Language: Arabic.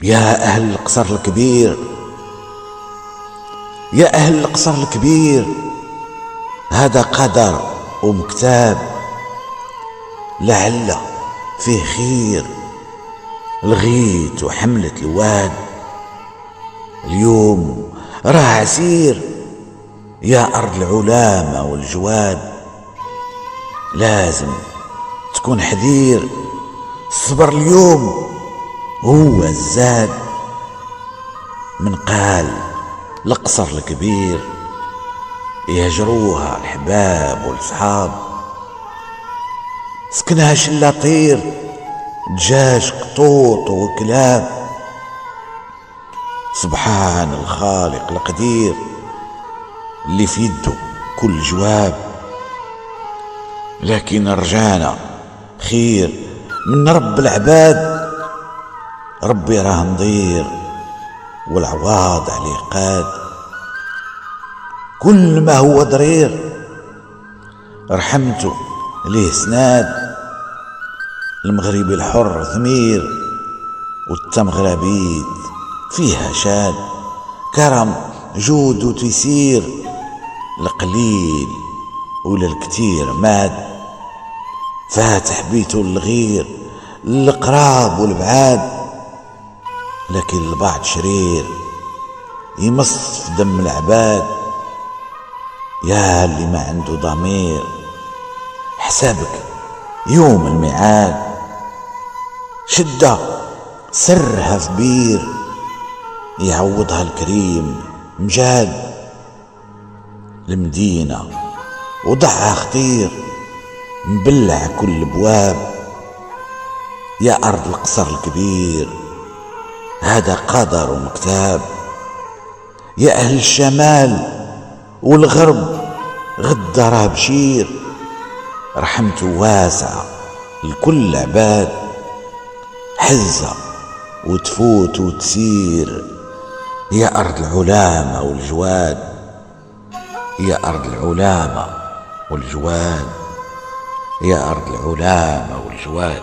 يا أهل القصر الكبير، يا أهل القصر الكبير، هذا قدر ومكتاب، لعل فيه خير. لغيت وحملت الواد، اليوم راه عسير. يا أرض العلامة والجواد، لازم تكون حذير. الصبر اليوم هو الزاد. من قال القصر الكبير يهجروها الحباب والصحاب، سكنها شلا طير، دجاج قطوط وكلاب. سبحان الخالق القدير اللي في يده كل جواب. لكن رجانا خير من رب العباد، ربي راه نظير والعواض عليه قاد. كل ما هو ضرير رحمته ليه سناد. المغربي الحر ثمير والتمغربيد فيها شاد. كرم جود وتيسير، القليل ولا الكتير ماد. فاتح بيته الغير للقراب والبعاد، لكن البعض شرير يمص في دم العباد. يا اللي ما عنده ضمير، حسابك يوم الميعاد. شدة سرها في بير، يعوضها الكريم مجاد. المدينة وضعها خطير، مبلع كل الابواب. يا أرض القصر الكبير، هذا قدر ومكتاب. يا أهل الشمال والغرب، غدا راه بشير. رحمته واسعة لكل عباد، حزة وتفوت وتسير. يا أرض العلامة والجواد، يا أرض العلامة والجواد، يا أرض العلامة والجواد.